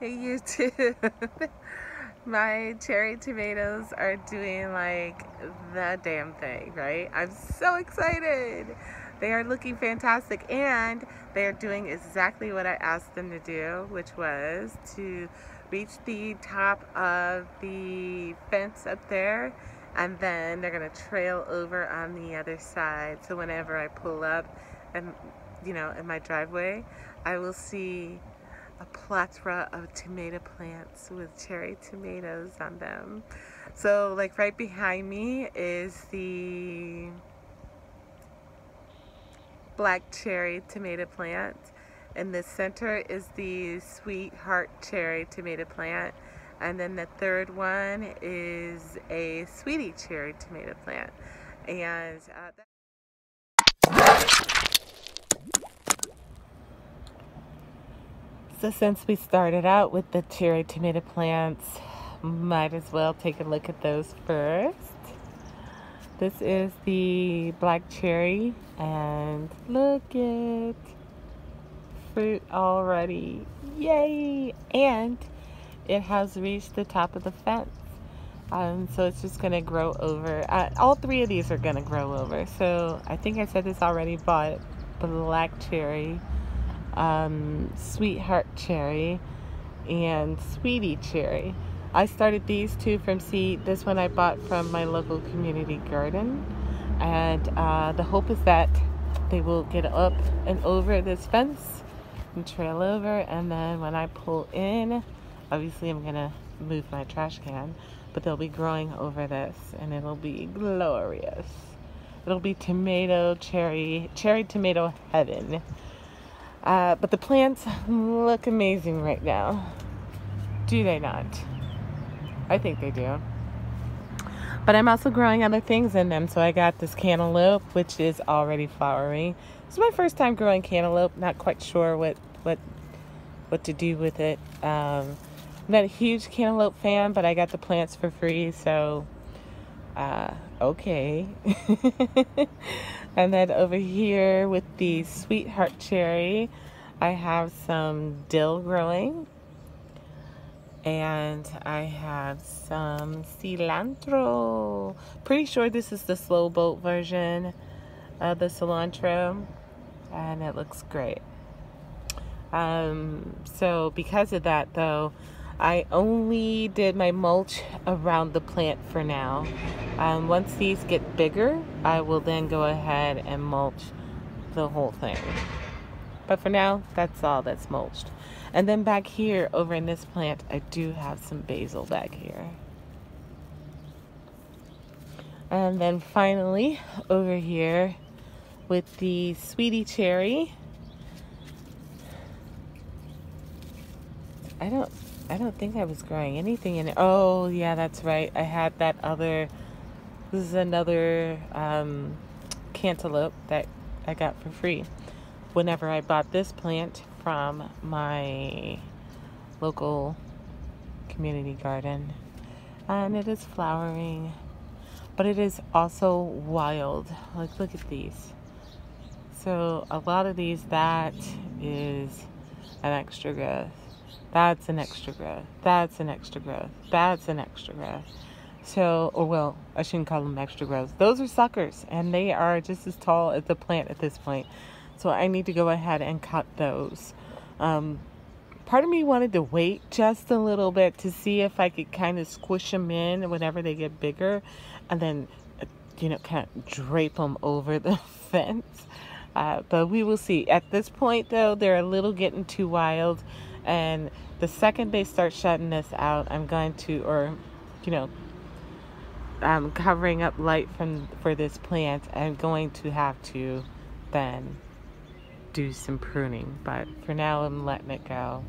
Hey YouTube. My cherry tomatoes are doing like the damn thing, right? I'm so excited. They are looking fantastic and they are doing exactly what I asked them to do, which was to reach the top of the fence up there, and then they're gonna trail over on the other side. So whenever I pull up and in my driveway, I will see a plethora of tomato plants with cherry tomatoes on them. So like right behind me is the black cherry tomato plant. In the center is the sweetheart cherry tomato plant. And then the third one is a sweetie cherry tomato plant. And so since we started out with the cherry tomato plants, might as well take a look at those first. This is the black cherry, and look at fruit already. Yay! And it has reached the top of the fence. So it's just gonna grow over. All three of these are gonna grow over. So I think I said this already, but black cherry, sweetheart cherry, and sweetie cherry. I started these two from seed. This one I bought from my local community garden, and the hope is that they will get up and over this fence and trail over, and then when I pull in, obviously I'm gonna move my trash can, but they'll be growing over this and it'll be glorious. It'll be cherry tomato heaven. But the plants look amazing right now. Do they not? I think they do. But I'm also growing other things in them. So I got this cantaloupe, which is already flowering. It's my first time growing cantaloupe. Not quite sure what to do with it. I'm not a huge cantaloupe fan, but I got the plants for free, so okay. And then over here with the sweetheart cherry, I have some dill growing, and I have some cilantro. Pretty sure this is the slow boat version of the cilantro, and it looks great. So because of that though, I only did my mulch around the plant for now. Once these get bigger, I will then go ahead and mulch the whole thing. But for now, that's all that's mulched. And then back here, over in this plant, I do have some basil back here. And then finally, over here with the sweetie cherry, I don't think I was growing anything in it. Oh, yeah, that's right. I had that other, this is another cantaloupe that I got for free whenever I bought this plant from my local community garden. And it is flowering, but it is also wild. Like, look at these. So a lot of these, that is an extra growth. That's an extra growth. That's an extra growth. That's an extra growth. So, or well, I shouldn't call them extra growths. Those are suckers, and they are just as tall as the plant at this point. So I need to go ahead and cut those. Part of me wanted to wait just a little bit to see if I could kind of squish them in whenever they get bigger, and then, kind of drape them over the fence. But we will see. At this point, though, they're a little getting too wild. And the second they start shutting this out, I'm going to, covering up light for this plant, I'm going to have to then do some pruning. But for now, I'm letting it go.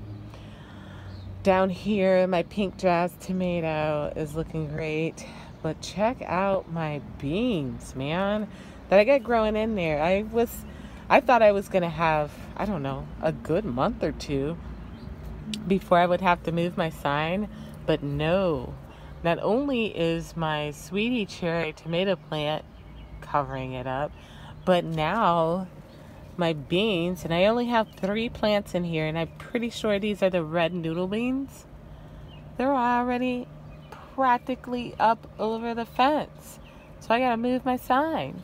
Down here, my pink dress tomato is looking great. But check out my beans, man, that I got growing in there. I thought I was going to have, I don't know, a good month or two before I would have to move my sign, but no. Not only is my sweetie cherry tomato plant covering it up, but now my beans, and I only have 3 plants in here, and I'm pretty sure these are the red noodle beans. They're already practically up over the fence. So I gotta move my sign,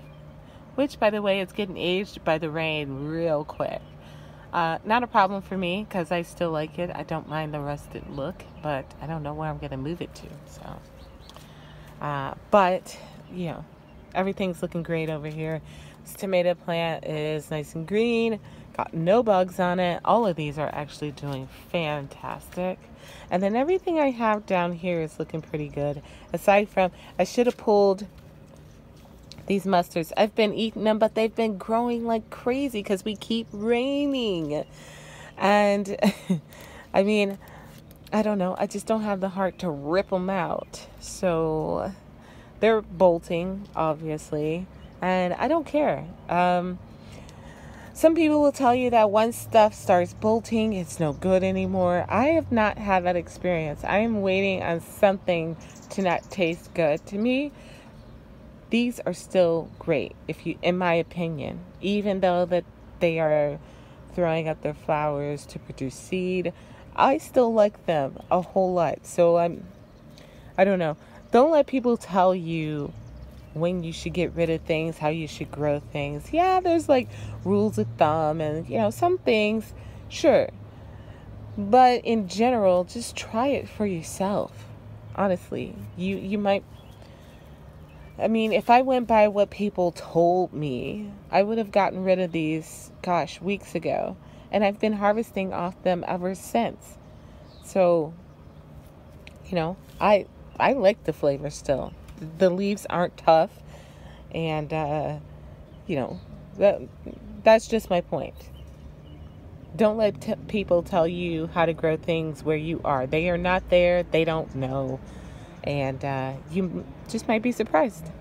which, by the way, is getting aged by the rain real quick. Not a problem for me because I still like it. I don't mind the rusted look, but I don't know where I'm gonna move it to. So, but you know, everything's looking great over here. This tomato plant is nice and green, got no bugs on it. All of these are actually doing fantastic. And then everything I have down here is looking pretty good. Aside from, I should have pulled these mustards. I've been eating them, but they've been growing like crazy because we keep raining. And I mean, I don't know. I just don't have the heart to rip them out. So they're bolting, obviously. And I don't care. Some people will tell you that once stuff starts bolting, it's no good anymore. I have not had that experience. I am waiting on something to not taste good. To me, these are still great, in my opinion. Even though that they are throwing up their flowers to produce seed, I still like them a whole lot. So I don't know. Don't let people tell you when you should get rid of things, how you should grow things. Yeah, there's like rules of thumb and, you know, some things, sure. But in general, just try it for yourself. Honestly, you might, I mean, if I went by what people told me, I would have gotten rid of these, gosh, weeks ago. And I've been harvesting off them ever since. So, you know, I like the flavor still. The leaves aren't tough, and you know, that's just my point. Don't let people tell you how to grow things where you are. They are not there. They don't know, and you just might be surprised.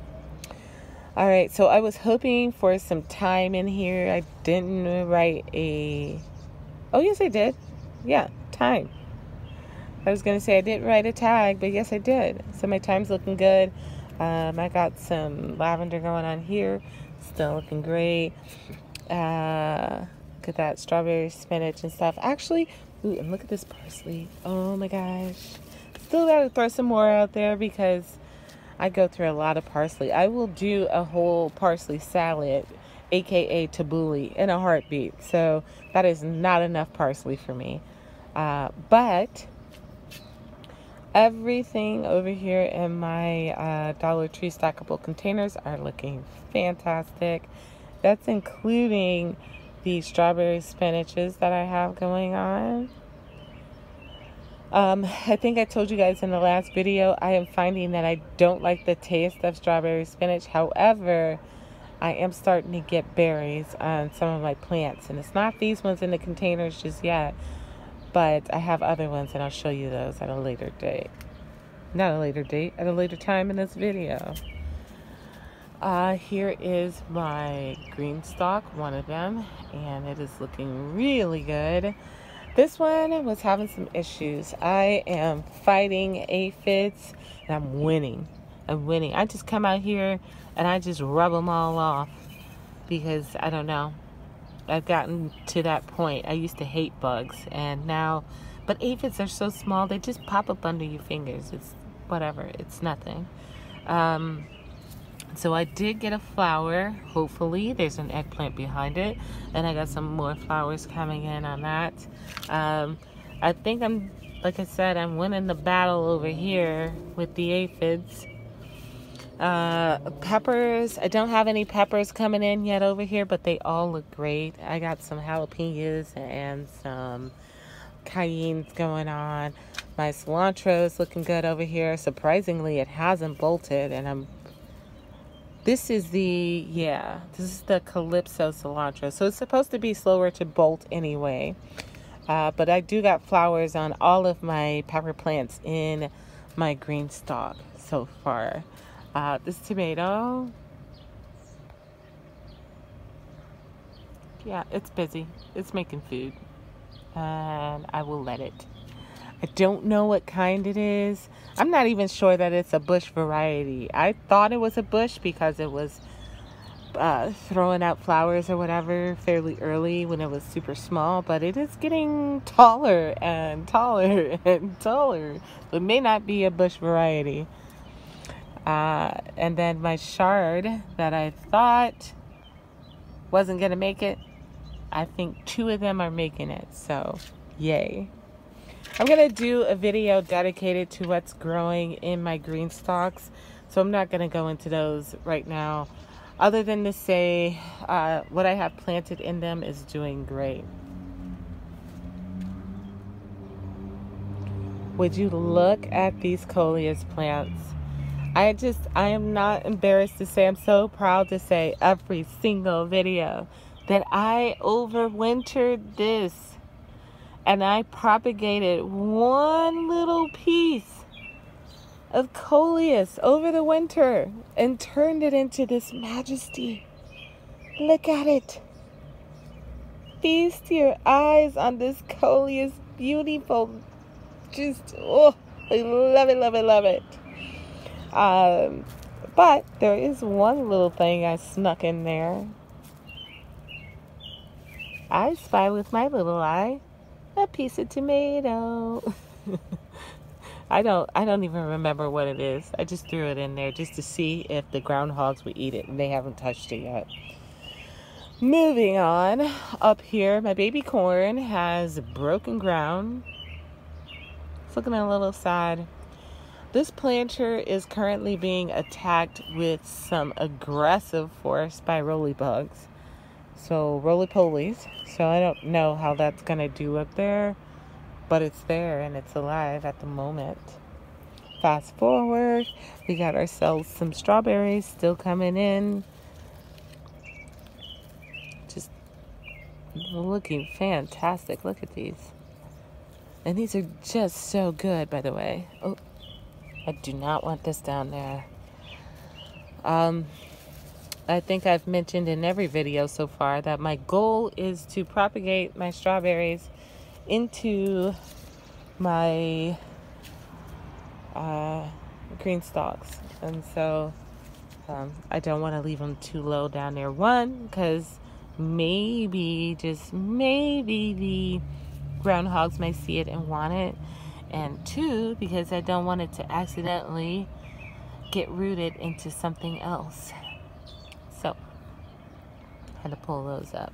All right, so I was hoping for some time in here. I didn't write a... Oh, yes, I did. Yeah, time. I was going to say I didn't write a tag, but yes, I did. So my time's looking good. I got some lavender going on here. Still looking great. Look at that strawberry spinach and stuff. Actually, ooh, and look at this parsley. Oh my gosh. Still got to throw some more out there because I go through a lot of parsley. I will do a whole parsley salad, aka tabbouleh, in a heartbeat. So that is not enough parsley for me. But everything over here in my Dollar Tree stackable containers are looking fantastic. That's including the strawberry spinaches that I have going on. I think I told you guys in the last video, I am finding that I don't like the taste of strawberry spinach. However, I am starting to get berries on some of my plants. And it's not these ones in the containers just yet. But I have other ones, and I'll show you those at a later date. Not a later date, at a later time in this video. Here is my green stalk, one of them, and it is looking really good. This one was having some issues. I am fighting aphids, and I'm winning. I just come out here, and I just rub them all off because, I don't know, I've gotten to that point. I used to hate bugs, and now, but aphids are so small, they just pop up under your fingers. It's whatever, it's nothing. So I did get a flower, hopefully. There's an eggplant behind it, and I got some more flowers coming in on that. I think like I said, I'm winning the battle over here with the aphids. Peppers, I don't have any peppers coming in yet over here, but they all look great. I got some jalapenos and some cayennes going on. My cilantro is looking good over here. Surprisingly, it hasn't bolted, and this is the Calypso cilantro. So it's supposed to be slower to bolt anyway. But I do got flowers on all of my pepper plants in my green stalk so far. This tomato, yeah, it's busy. It's making food, and I will let it. I don't know what kind it is. I'm not even sure that it's a bush variety. I thought it was a bush because it was, throwing out flowers or whatever fairly early when it was super small, but it is getting taller and taller and taller. It may not be a bush variety. And then my chard that I thought wasn't going to make it, I think 2 of them are making it, so yay. I'm going to do a video dedicated to what's growing in my green stalks, so I'm not going to go into those right now, other than to say what I have planted in them is doing great. Would you look at these coleus plants? I am not embarrassed to say, I'm so proud to say every single video that I overwintered this. And I propagated one little piece of coleus over the winter and turned it into this majesty. Look at it. Feast your eyes on this coleus. Beautiful. Just, oh, I love it, love it, love it. But there is one little thing I snuck in there. I spy with my little eye a piece of tomato. I don't even remember what it is. I just threw it in there just to see if the groundhogs would eat it, and they haven't touched it yet. Moving on, up here, my baby corn has broken ground. It's looking a little sad. This planter is currently being attacked with some aggressive force by roly-bugs. So, roly-polies. So, I don't know how that's going to do up there. But it's there and it's alive at the moment. Fast forward. We got ourselves some strawberries still coming in. Just looking fantastic. Look at these. And these are just so good, by the way. Oh, I do not want this down there. I think I've mentioned in every video so far that my goal is to propagate my strawberries into my green stalks. And so I don't want to leave them too low down there. One, because maybe, just maybe, the groundhogs may see it and want it. And 2, because I don't want it to accidentally get rooted into something else. So, I had to pull those up.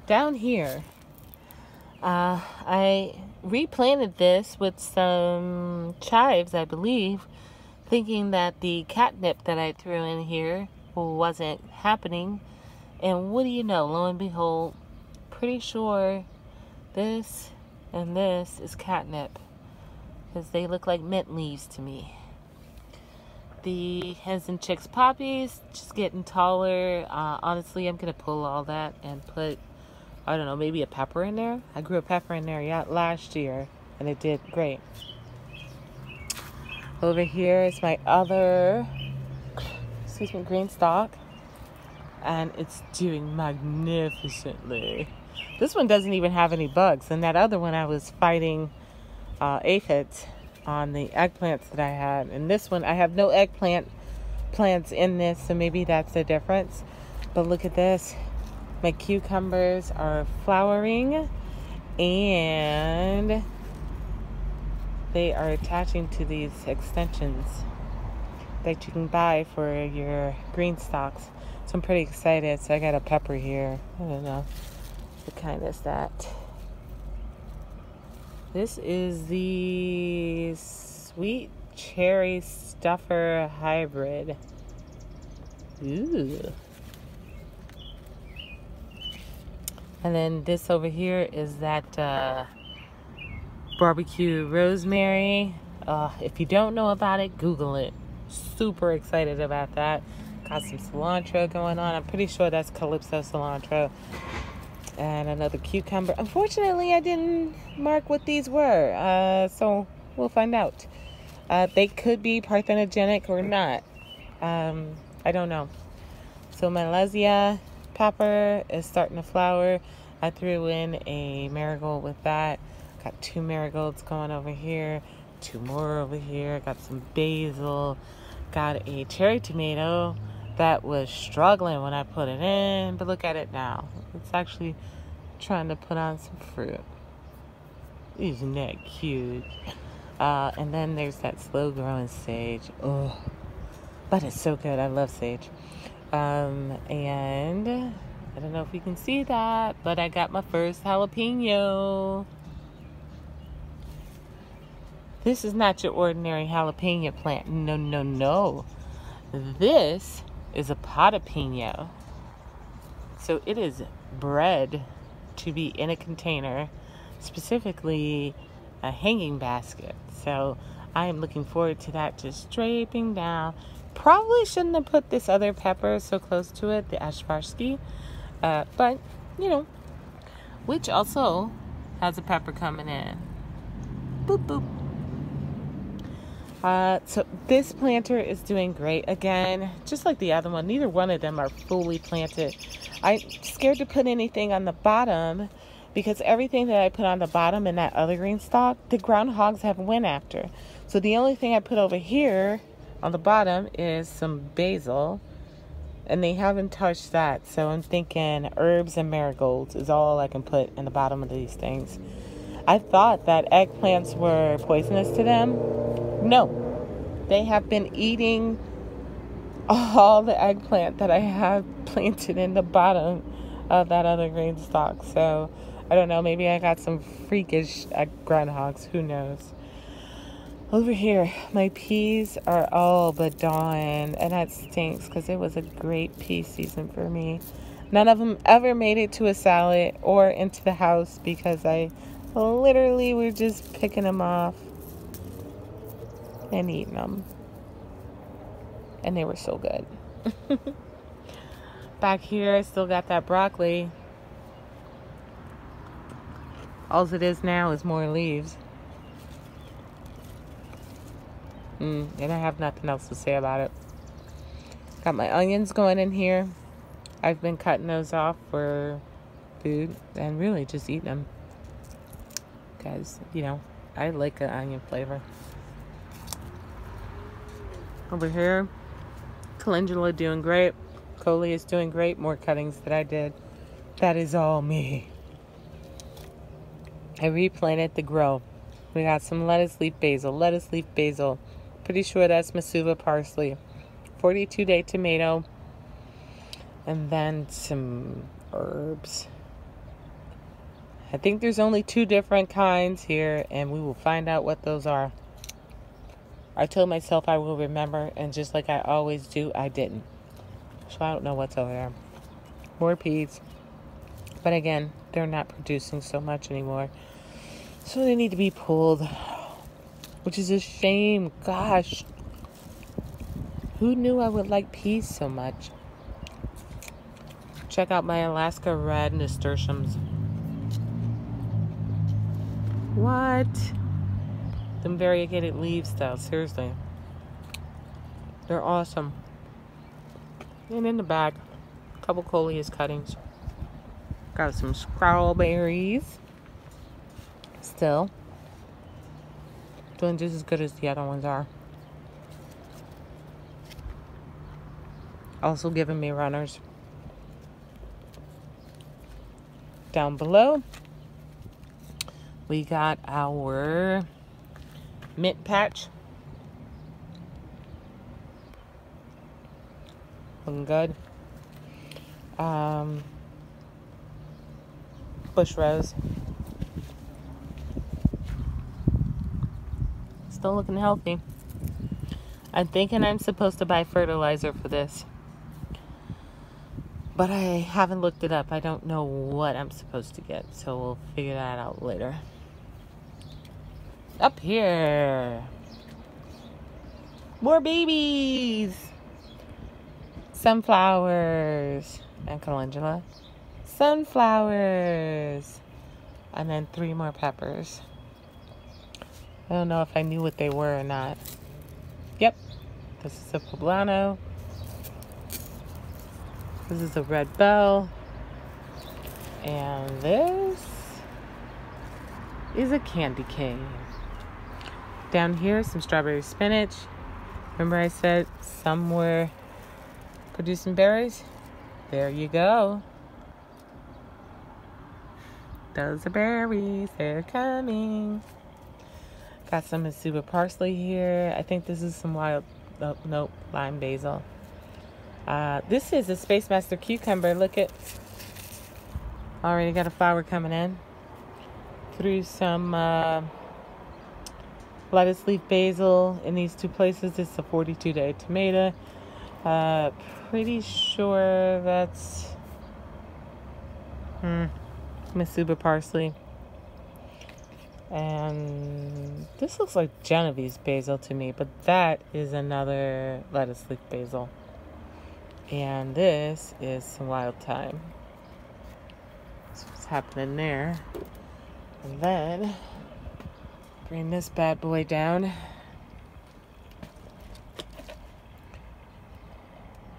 Down here, I replanted this with some chives, I believe, thinking that the catnip that I threw in here wasn't happening. And what do you know, lo and behold, pretty sure this and this is catnip, because they look like mint leaves to me. The hens and chicks poppies just getting taller. Honestly, I'm gonna pull all that and put, I don't know, maybe a pepper in there. I grew a pepper in there last year and it did great. Over here is my other green stalk, and it's doing magnificently. This one doesn't even have any bugs, and that other one I was fighting aphids on the eggplants that I had. And this one, I have no eggplant plants in this, so maybe that's the difference. But look at this. My cucumbers are flowering, and they are attaching to these extensions that you can buy for your green stalks. So I'm pretty excited. So I got a pepper here. I don't know what kind is that. This is the Sweet Cherry Stuffer Hybrid. Ooh. And then this over here is that barbecue rosemary. If you don't know about it, Google it. Super excited about that. Got some cilantro going on. I'm pretty sure that's Calypso cilantro. And another cucumber. Unfortunately, I didn't mark what these were. So we'll find out. They could be parthenogenic or not. I don't know. So my Lesia pepper is starting to flower. I threw in a marigold with that. Got 2 marigolds going over here. 2 more over here. Got some basil. Got a cherry tomato. that was struggling when I put it in, but look at it now. It's actually trying to put on some fruit. Isn't that cute? And then there's that slow growing sage. Oh, but it's so good. I love sage. And I don't know if you can see that, but I got my first jalapeno. This is not your ordinary jalapeno plant. No, no, no. This is a potapino. So it is bred to be in a container, specifically a hanging basket. So I am looking forward to that just draping down. Probably shouldn't have put this other pepper so close to it, the Ashvarsky. But, you know, which also has a pepper coming in. Boop, boop. So this planter is doing great. Again, just like the other one, neither one of them are fully planted. I'm scared to put anything on the bottom because everything that I put on the bottom in that other green stalk, the groundhogs have went after. So the only thing I put over here on the bottom is some basil, and they haven't touched that. So I'm thinking herbs and marigolds is all I can put in the bottom of these things. I thought that eggplants were poisonous to them. No, they have been eating all the eggplant that I have planted in the bottom of that other green stalk. So I don't know, maybe I got some freakish groundhogs, who knows. Over here, my peas are all but gone, and that stinks because it was a great pea season for me. None of them ever made it to a salad or into the house because I literally were just picking them off and eating them. And they were so good. Back here, I still got that broccoli. All it is now is more leaves. And I have nothing else to say about it. Got my onions going in here. I've been cutting those off for food and really just eating them. Because, you know, I like an onion flavor. Over here, calendula doing great. Coley is doing great. More cuttings that I did. That is all me. I replanted the grow. We got some lettuce leaf basil. Pretty sure that's Masuva parsley. 42-day tomato. And then some herbs. I think there's only 2 different kinds here, and we will find out what those are. I told myself I will remember, and just like I always do, I didn't. So I don't know what's over there. More peas. But again, they're not producing so much anymore. So they need to be pulled. Which is a shame. Gosh. Who knew I would like peas so much? Check out my Alaska red nasturtiums. What? Them variegated leaves though, seriously. They're awesome. And in the back, a couple coleus cuttings. Got some strawberries. Still. Doing just as good as the other ones are. Also giving me runners. Down below, we got our mint patch. Looking good. Bush rose. Still looking healthy. I'm thinking I'm supposed to buy fertilizer for this. But I haven't looked it up. I don't know what I'm supposed to get. So we'll figure that out later. Up here. More babies. Sunflowers. And calendula. Sunflowers. And then 3 more peppers. I don't know if I knew what they were or not. Yep. This is a poblano. This is a red bell. And this is a candy cane. Down here, some strawberry spinach. Remember I said some were producing berries. There you go. Those are berries. They're coming. Got some Masuba parsley here. I think this is some wild, oh, nope, lime basil. This is a Space Master cucumber. Look at, already got a flower coming in. Threw some lettuce leaf basil in these two places. It's a 42-day tomato. Pretty sure that's Masuba parsley. And this looks like Genovese basil to me, but that is another lettuce leaf basil. And this is some wild thyme. That's what's happening there. And then bring this bad boy down.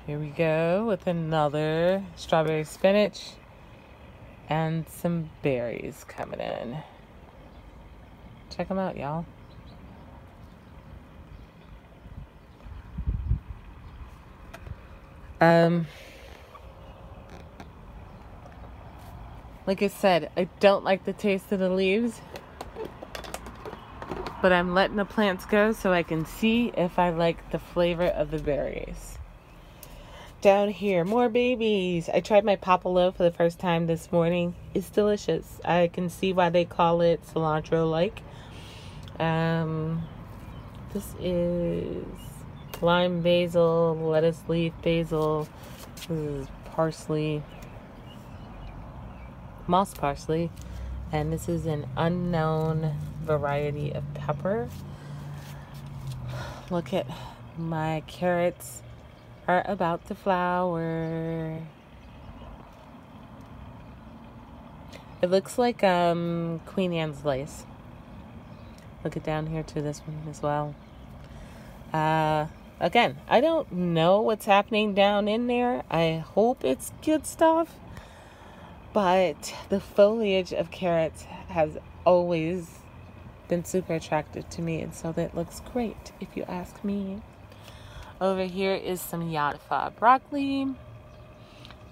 Here we go with another strawberry spinach and some berries coming in. Check them out, y'all. Like I said, I don't like the taste of the leaves, but I'm letting the plants go so I can see if I like the flavor of the berries. Down here, more babies. I tried my Popolo for the first time this morning. It's delicious. I can see why they call it cilantro-like. This is lime basil, lettuce leaf basil. This is parsley, moss parsley, and this is an unknown variety of pepper. Look at my carrots are about to flower. It looks like Queen Anne's lace. Look it down here to this one as well. Again, I don't know what's happening down in there. I hope it's good stuff. But the foliage of carrots has always been super attractive to me. And so that looks great, if you ask me. Over here is some Yatafa broccoli.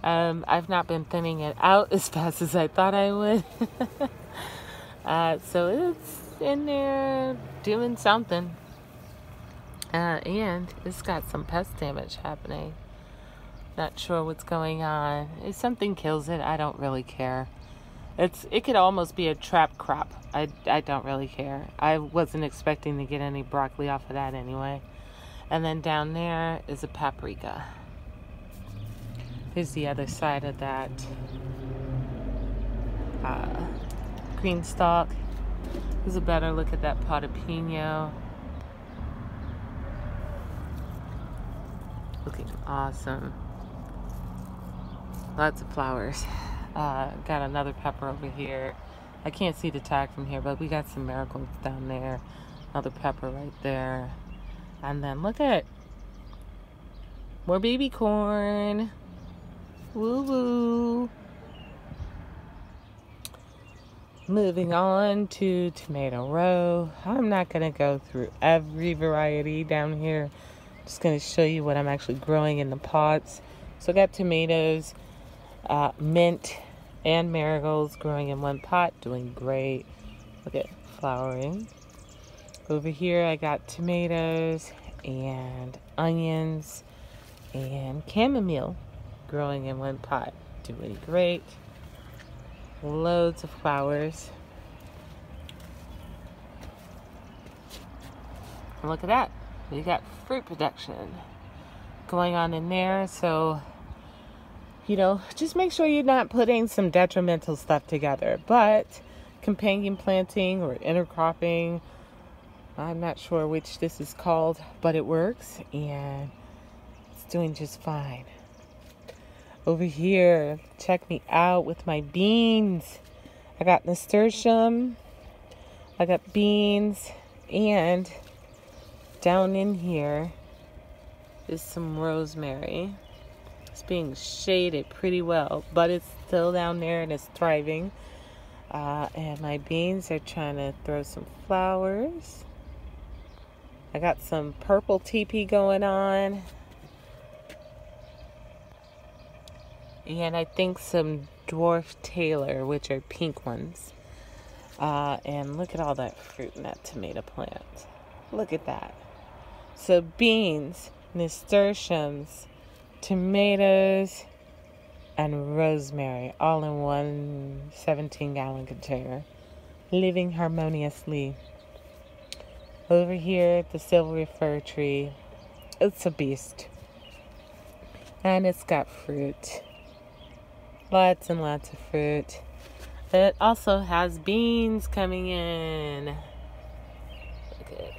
I've not been thinning it out as fast as I thought I would. So it's in there doing something. And it's got some pest damage happening. Not sure what's going on. If something kills it, I don't really care. It could almost be a trap crop. I don't really care. I wasn't expecting to get any broccoli off of that anyway. And then down there is a paprika. Here's the other side of that green stalk. Here's a better look at that pot of pino. Looking awesome. Lots of flowers. Got another pepper over here. I can't see the tag from here, but we got some marigolds down there. Another pepper right there. And then look at more baby corn. Woo woo. Moving on to Tomato Row. I'm not going to go through every variety down here. Just going to show you what I'm actually growing in the pots. So I got tomatoes, mint, and marigolds growing in one pot, doing great. Look at flowering. Over here I got tomatoes and onions and chamomile growing in one pot, doing great. Loads of flowers. And look at that. We got fruit production going on in there. So, you know, just make sure you're not putting some detrimental stuff together. But companion planting or intercropping, I'm not sure which this is called, but it works and it's doing just fine. Over here, check me out with my beans. I got nasturtium, I got beans, and down in here is some rosemary. It's being shaded pretty well, but it's still down there and it's thriving. And my beans are trying to throw some flowers. I got some purple teepee going on. and I think some dwarf Taylor, which are pink ones. And look at all that fruit in that tomato plant. Look at that. So beans, nasturtiums, tomatoes, and rosemary all in one 17-gallon container, living harmoniously. Over here, the silvery fir tree. It's a beast. And it's got fruit. Lots and lots of fruit. It also has beans coming in. Look at it.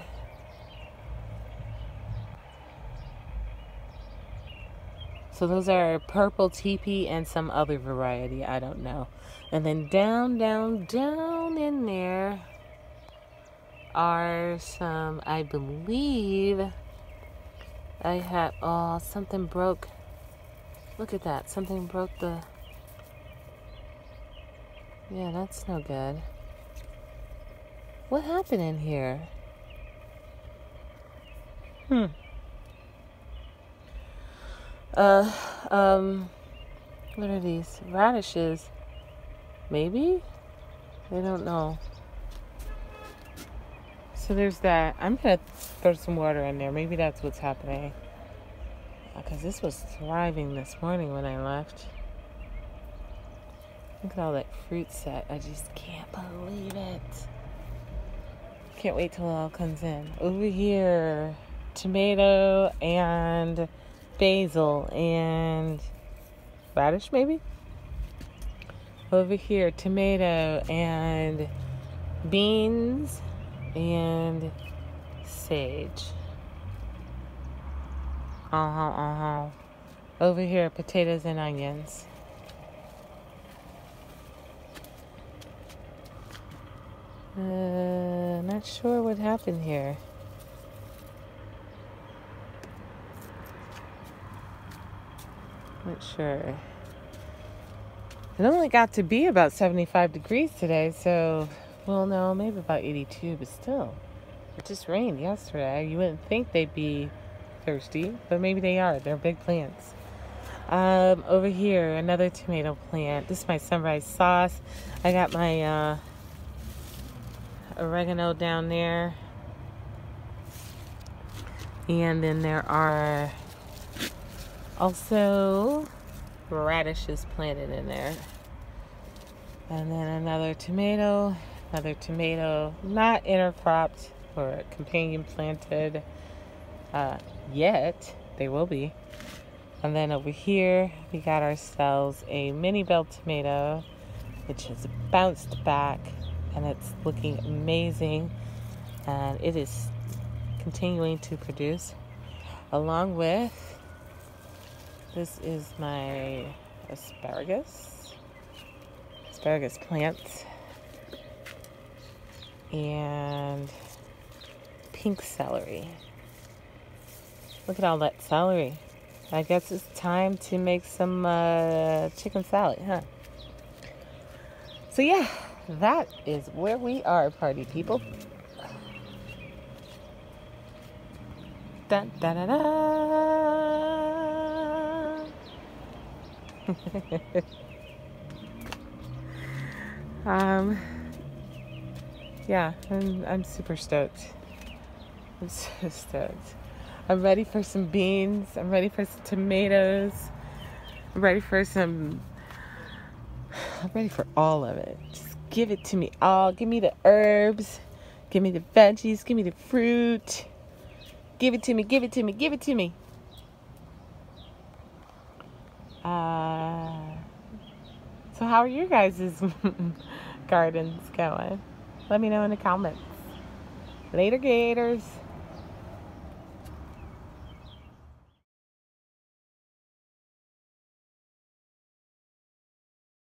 So those are purple teepee and some other variety. I don't know. And then down in there are some, I believe, I had, oh, something broke. Look at that. Something broke the, yeah, that's no good. What happened in here? What are these? Radishes. Maybe? I don't know. So there's that. I'm going to throw some water in there. Maybe that's what's happening. Because this was thriving this morning when I left. Look at all that fruit set. I just can't believe it. Can't wait till it all comes in. Over here, tomato and basil and radish maybe? Over here, tomato and beans and sage. Over here, potatoes and onions. Not sure what happened here. Not sure. It only got to be about 75 degrees today, so, well, no, maybe about 82, but still. It just rained yesterday. You wouldn't think they'd be thirsty, but maybe they are. They're big plants. Over here, another tomato plant. This is my sunrise sauce. I got my oregano down there. And then there are also radishes planted in there. And then another tomato, not intercropped or companion planted yet. They will be. And then over here, we got ourselves a mini bell tomato, which has bounced back, and it's looking amazing. And it is continuing to produce. Along with, this is my asparagus plants, and pink celery. Look at all that celery. I guess it's time to make some chicken salad, huh? So yeah, that is where we are, party people. Dun, da, da, da. Yeah, I'm super stoked. I'm so stoked. I'm ready for some beans. I'm ready for some tomatoes. I'm ready for all of it. Just give it to me all. Give me the herbs. Give me the veggies. Give me the fruit. Give it to me. Give it to me. Give it to me. So how are your guys' gardens going? Let me know in the comments. Later, Gators.